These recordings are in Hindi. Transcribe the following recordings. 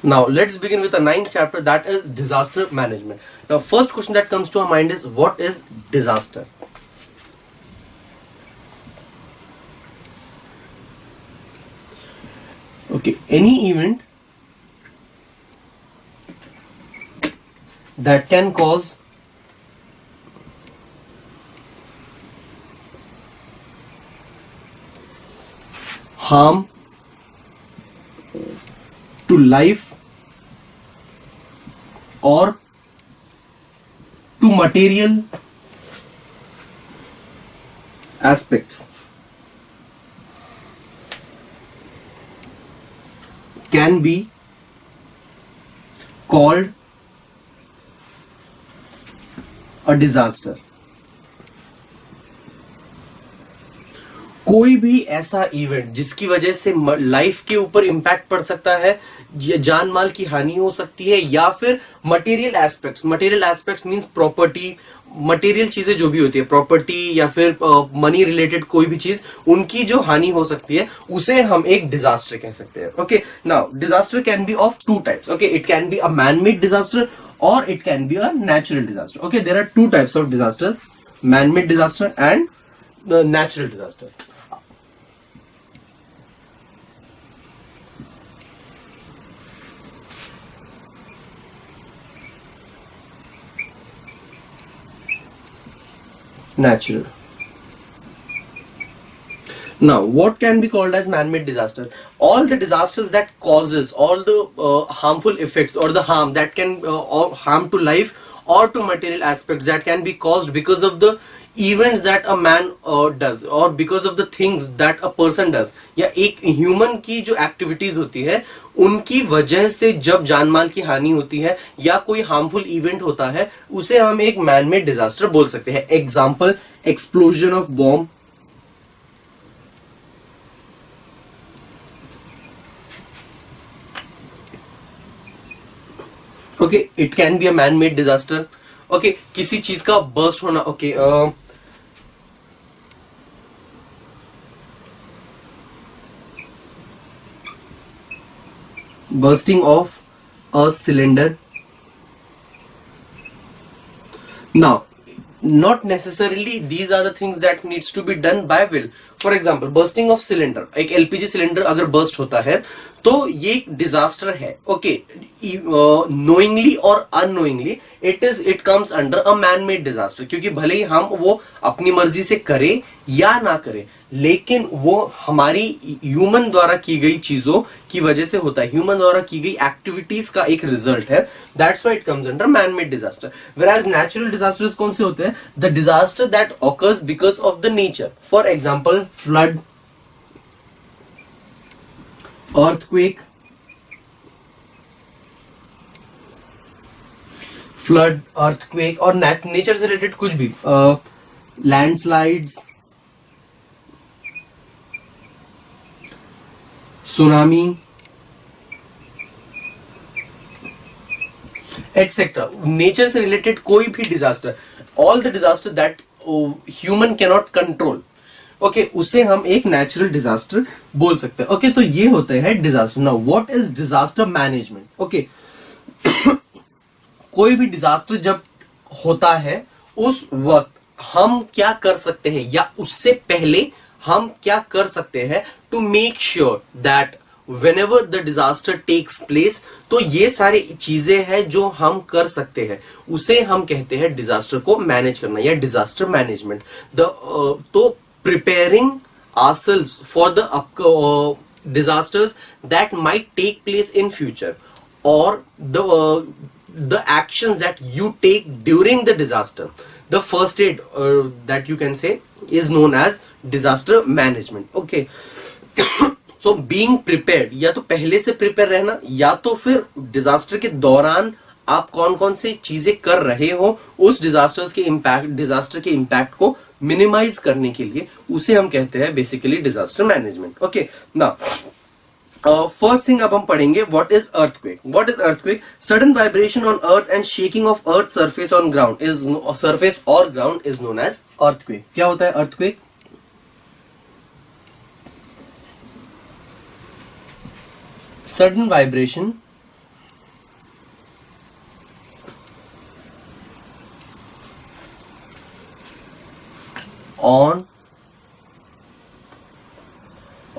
Now let's begin with the ninth chapter, that is disaster management. Now first question that comes to our mind is, what is disaster? Okay, any event that can cause harm to life or to material aspects can be called a disaster. कोई भी ऐसा इवेंट जिसकी वजह से लाइफ के ऊपर इम्पैक्ट पड़ सकता है, जान माल की हानि हो सकती है, या फिर material aspects means property, material चीजें जो भी होती है, प्रॉपर्टी या फिर मनी रिलेटेड कोई भी चीज, उनकी जो हानि हो सकती है, उसे हम एक डिजास्टर कह सकते हैं. Okay, now disaster can be of two types. Okay, it can be a man made disaster और it can be a natural disaster. Okay, there are two types of disaster, man made disaster and natural disasters. Natural. Now, what can be called as man-made disasters? All the disasters that causes all the harmful effects or the harm that can or harm to life or to material aspects that can be caused because of the events that a man does or because of the things that a person does, या एक ह्यूमन की जो एक्टिविटीज होती है उनकी वजह से जब जान माल की हानि होती है या कोई हार्मफुल इवेंट होता है, उसे हम एक मैन मेड डिजास्टर बोल सकते हैं. Example, explosion of bomb. Okay, it can be a man made disaster. Okay, किसी चीज का बर्स्ट होना. Okay, bursting of a cylinder. Now, not necessarily these are the things that needs to be done by will. For example, bursting of cylinder, एक एलपीजी सिलेंडर अगर बर्स्ट होता है तो ये एक डिजास्टर है. ओके, नोइंगली और unknowingly it comes under a man made disaster, क्योंकि भले ही हम वो अपनी मर्जी से करें या ना करें, लेकिन वो हमारी ह्यूमन द्वारा की गई चीजों की वजह से होता है, ह्यूमन द्वारा की गई एक्टिविटीज का एक रिजल्ट है. That's why it comes under man made disaster. Whereas natural disasters कौन से होते हैं? The disaster that occurs because of the nature. For example, flood, earthquake, और नेचर से रिलेटेड कुछ भी, लैंडस्लाइड्स, सुनामी, एटसेट्रा. नेचर से रिलेटेड कोई भी disaster, all the disaster that human cannot control, okay, उसे हम एक नेचुरल डिजास्टर बोल सकते हैं. ओके, तो ये होते हैं disaster. Now what is disaster management? Okay, कोई भी डिजास्टर जब होता है उस वक्त हम क्या कर सकते हैं या उससे पहले हम क्या कर सकते हैं to make sure that whenever the disaster takes place, तो ये सारी चीजें हैं जो हम कर सकते हैं, उसे हम कहते हैं डिजास्टर को मैनेज करना या डिजास्टर मैनेजमेंट. तो preparing ourselves for the disasters that might take place in future, or the actions that you take during the disaster, the first aid that you can say is known as disaster management. Okay. So being prepared, या तो पहले से प्रिपेयर रहना, या तो फिर डिजास्टर के दौरान आप कौन कौन सी चीजें कर रहे हो उस डिजास्टर के इम्पैक्ट को मिनिमाइज करने के लिए, उसे हम कहते हैं basically disaster management. Okay, now first thing अब हम पढ़ेंगे, what is earthquake. What is earthquake? Sudden vibration on earth and shaking of earth surface on ground is surface और ground is known as earthquake. क्या होता है earthquake? sudden vibration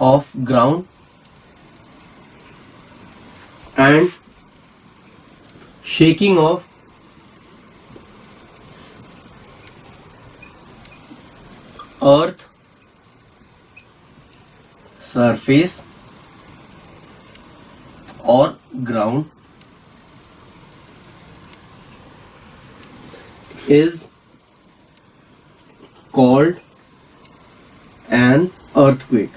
of ground and shaking of earth surface or ground is called an earthquake.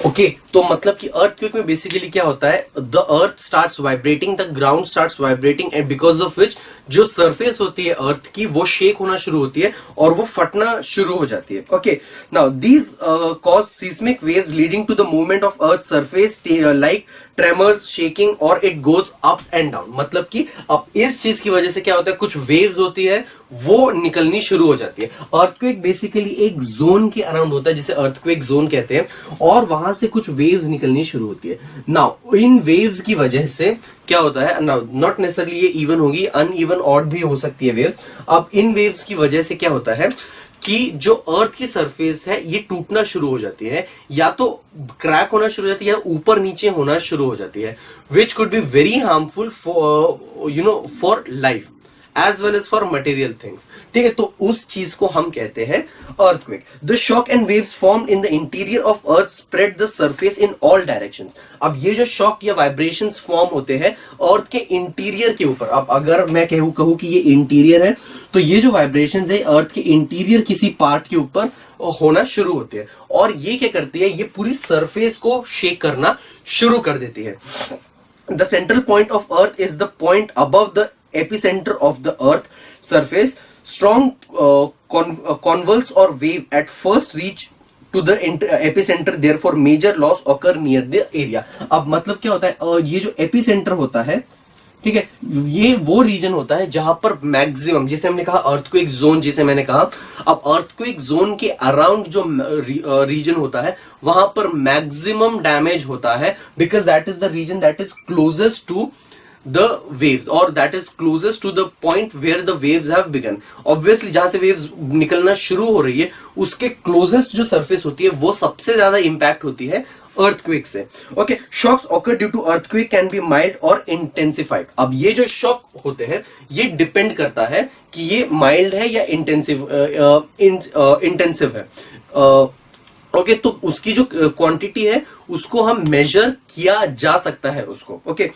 Okay तो मतलब कि अर्थक्वेक में बेसिकली क्या होता है, the earth starts vibrating, the ground starts vibrating and because of विच जो सरफेस होती है अर्थ की वो शेक होना शुरू होती है और वो फटना शुरू हो जाती है. Okay now these cause seismic waves leading to the movement of earth surface like tremors, shaking और it goes up and down. मतलब कि अब इस चीज की वजह से क्या होता है, कुछ वेव्स होती है वो निकलनी शुरू हो जाती है. अर्थक्वेक बेसिकली एक जोन के अराउंड होता है जिसे अर्थक्वेक जोन कहते हैं और वहां से कुछ वेव्स निकलनी शुरू होती है. नाउ इन वेव्स की वजह से क्या होता है, नाउ नॉट नेसेसरली ये इवन होगी, अनइवन ऑड भी हो सकती है वेव्स. अब इन वेव्स की वजह से क्या होता है कि जो अर्थ की सरफेस है ये टूटना शुरू हो जाती है, या तो क्रैक होना शुरू हो जाती है या ऊपर नीचे होना शुरू हो जाती है, which could be very harmful for for life as well as for material things. ठीक है, तो उस चीज को हम कहते हैं earthquake. The shock and waves formed in the interior of earth spread the surface in all directions. अब ये जो शॉक या वाइब्रेशंस फॉर्म होते हैं अर्थ के इंटीरियर के ऊपर, अब अगर मैं कहूं कि ये इंटीरियर है तो ये जो वाइब्रेशंस है अर्थ के इंटीरियर किसी पार्ट के ऊपर होना शुरू होते हैं और ये क्या करती है, ये पूरी सरफेस को शेक करना शुरू कर देती है. The central point of earth is the point above the epicenter of the earth surface. Strong convulse or wave at first reach to the epicenter, therefore major loss occur near the area. अब मतलब क्या होता है, ये जो एपिसेंटर होता है, ठीक है, ये वो रीजन होता है जहां पर मैक्सिमम, जैसे हमने कहा अर्थक्वेक जोन, जैसे मैंने कहा, अब अर्थक्वेक जोन के अराउंड जो रीजन होता है वहां पर मैक्सिमम डैमेज होता है, because that is the region that is closest to the waves or that is closest to the point where the waves have begun. Obviously जहां से waves निकलना शुरू हो रही है उसके closest जो surface होती है वो सबसे ज्यादा impact होती है earthquake से. Okay, shocks occur due to earthquake can be mild or intensified. अब ये जो shock होते हैं ये depend करता है कि ये mild है या intensive है. ओके तो उसकी जो क्वांटिटी है उसको हम मेजर किया जा सकता है उसको. Okay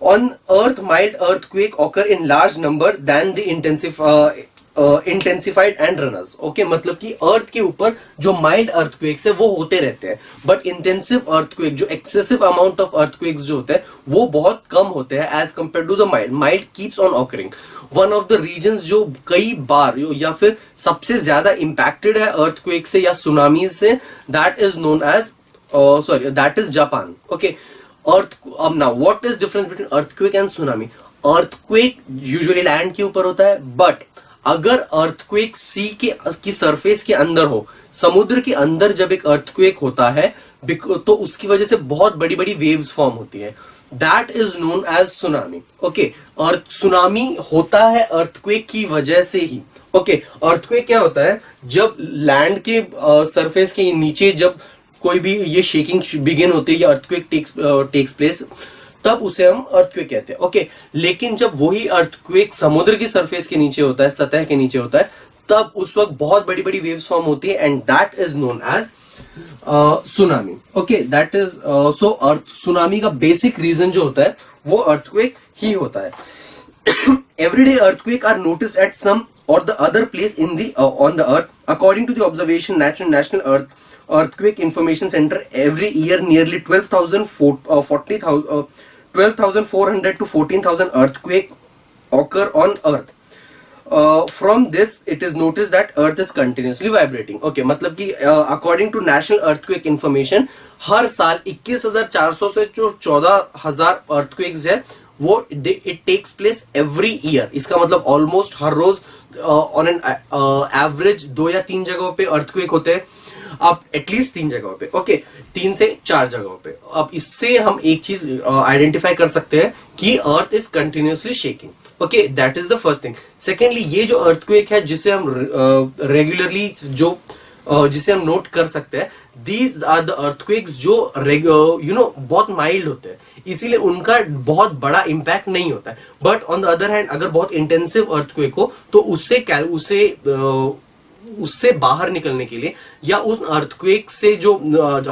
On Earth, mild earthquake occur in large number than the intensified and runners. Okay, मतलब कि अर्थ के ऊपर जो माइल्ड अर्थक्वेक्स है वो होते रहते हैं, बट इंटेंसिव अर्थक्वेक जो एक्सेसिव अमाउंट ऑफ अर्थक्वेक्स जो होते हैं वो बहुत कम होते हैं as compare to the mild. Mild keeps on occurring. One of the reasons जो कई बार या फिर सबसे ज्यादा इंपैक्टेड है अर्थक्वेक से या सुनामी से, that is known as that is Japan. Okay अब now what is difference between earthquake and tsunami. Earthquake usually land के ऊपर होता है, बट अगर अर्थक्वेक सी की सरफेस के अंदर हो, समुद्र के अंदर जब एक अर्थक्वेक होता है तो उसकी वजह से बहुत बड़ी बड़ी वेव्स फॉर्म होती है, that is known as tsunami. Okay tsunami होता है अर्थक्वेक की वजह से ही. ओके अर्थक्वेक क्या होता है, जब लैंड के सरफेस के नीचे जब कोई भी ये शेकिंग बिगिन होती है या अर्थक्वेक टेक्स प्लेस, तब उसे हम अर्थक्वेक कहते हैं. ओके लेकिन जब वही अर्थक्वेक समुद्र की सरफेस के नीचे होता है, सतह के नीचे होता है, तब उस वक्त बहुत बड़ी बड़ी वेव्स फॉर्म होती है and that is known as tsunami. Okay that is so earth tsunami का बेसिक रीजन जो होता है वो अर्थक्वेक ही होता है. Everyday earthquake are noticed at some or the other place in the on the earth according to the observation national earthquake information center. Every year nearly 12,400 to 14,000 earthquake occur on earth. From this it is noticed that earth is continuously vibrating. Okay मतलब कि according to national earthquake information हर साल 21,400 से जो 14,000 earthquakes है वो it takes place every year. इसका मतलब ऑलमोस्ट हर रोज ऑन एन एवरेज 2 या 3 जगहों पे earthquake होते हैं. अब एटलीस्ट 3 जगहों पे, ओके, 3 से 4 जगहों पे। अब इससे हम एक चीज आइडेंटिफाई कर सकते हैं कि earth is continuously shaking, okay, that is the first thing. Secondly, ये जो अर्थक्वेक है जिसे हम रेगुलरली जिसे हम नोट कर सकते हैं, दीज आर द अर्थक्वेक्स जो बहुत माइल्ड होते हैं, इसीलिए उनका बहुत बड़ा इम्पैक्ट नहीं होता है। But on the other hand अगर बहुत इंटेंसिव अर्थक्वेक हो तो उससे बाहर निकलने के लिए या उस अर्थक्वेक से जो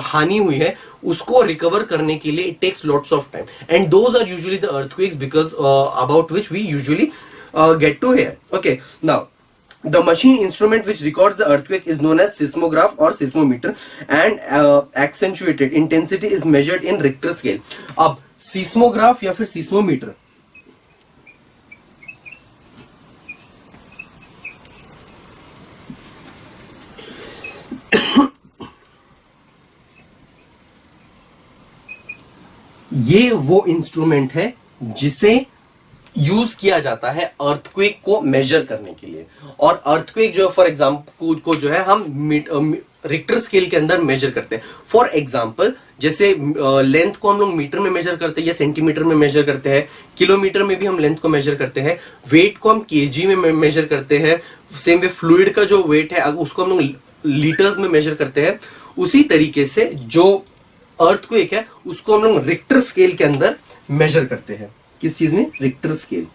हानि हुई है उसको रिकवर करने के लिए it takes lots of time, and those are usually the earthquakes because about which we usually get to hear. Okay, now the machine instrument which records the earthquake is known as seismograph or seismometer, and accentuated intensity is measured in Richter scale. अब seismograph या फिर seismometer ये वो इंस्ट्रूमेंट है जिसे यूज किया जाता है अर्थक्वेक को मेजर करने के लिए। और अर्थक्वेक जो फॉर एग्जाम्पल को जो है हम रिक्टर स्केल के अंदर मेजर करते हैं। फॉर एग्जाम्पल जैसे लेंथ को हम लोग मीटर में मेजर करते हैं या सेंटीमीटर में मेजर करते हैं, किलोमीटर में भी हम लेंथ को मेजर करते हैं, वेट को हम केजी में मेजर करते हैं, सेम वे फ्लूइड का जो वेट है उसको हम लोग लीटर्स में मेजर करते हैं। उसी तरीके से जो अर्थक्वेक है उसको हम लोग रिक्टर स्केल के अंदर मेजर करते हैं। किस चीज में? Richter scale.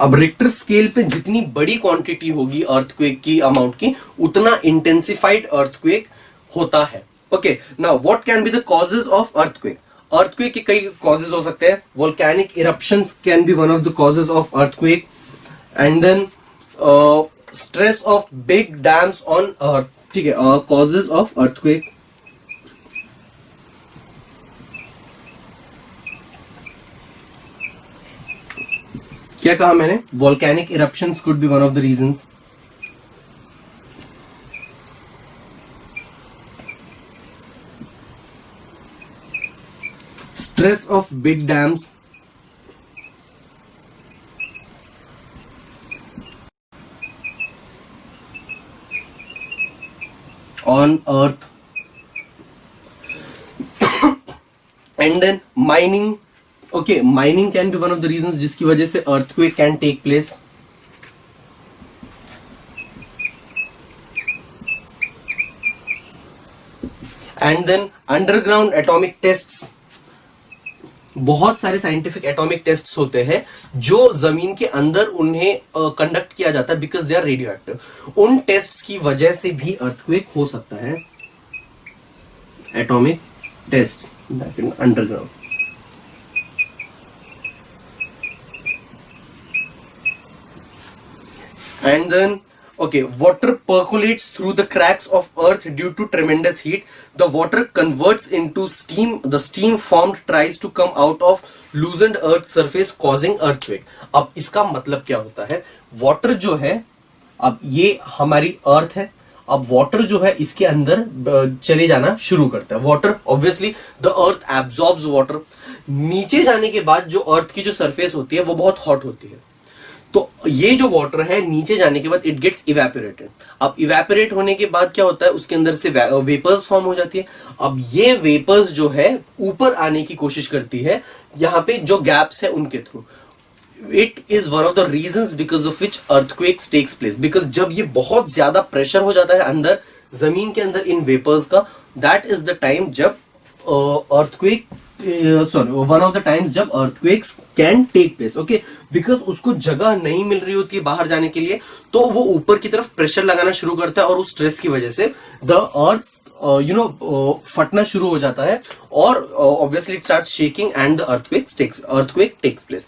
अब रिक्टर स्केल पे जितनी बड़ी क्वांटिटी होगी अर्थक्वेक की अमाउंट की, उतना इंटेंसिफाइड अर्थक्वेक होता है। Okay, now what can be the causes of earthquake? Earthquake के कई कॉजेज हो सकते हैं। Volcanic eruptions can be one of the causes of earthquake, and then stress of big dams on earth. ठीक है, कॉजेज ऑफ अर्थक्वेक। क्या कहा मैंने? Volcanic eruptions could be one of the reasons. Stress of big dams, on earth, and then mining. Okay, mining can be one of the reasons जिसकी वजह से earthquake can take place. And then underground atomic tests. बहुत सारे साइंटिफिक एटॉमिक टेस्ट्स होते हैं जो जमीन के अंदर उन्हें कंडक्ट किया जाता है because they are radioactive. उन टेस्ट्स की वजह से भी अर्थक्वेक हो सकता है। Atomic tests that in underground. And then okay, water percolates through the cracks of earth due to tremendous heat. The water converts into steam. The steam formed tries to come out of loosened earth surface causing earthquake. अब इसका मतलब क्या होता है? वाटर जो है, अब ये हमारी अर्थ है, अब वाटर जो है इसके अंदर चले जाना शुरू करता है। Water obviously the earth absorbs water. नीचे जाने के बाद जो अर्थ की जो सरफेस होती है वो बहुत हॉट होती है, तो ये जो वाटर है नीचे जाने के बाद इट गेट्स इवेपोरेटेड। अब इवेपोरेट होने के बाद क्या होता है? उसके अंदर से वेपर्स फॉर्म हो जाती है। अब ये वेपर्स जो है ऊपर आने की कोशिश करती है यहाँ पे जो गैप्स है उनके थ्रू। It is one of the reasons because of which earthquakes takes place. Because जब ये बहुत ज्यादा प्रेशर हो जाता है अंदर जमीन के अंदर इन वेपर्स का, दैट इज द टाइम जब earthquake one of the times जब earthquakes can take place. Okay, because उसको जगह नहीं मिल रही होती है बाहर जाने के लिए, तो वो ऊपर की तरफ प्रेशर लगाना शुरू करता है और उस स्ट्रेस की वजह से द अर्थ फटना शुरू हो जाता है और obviously it starts shaking and the earthquake takes place.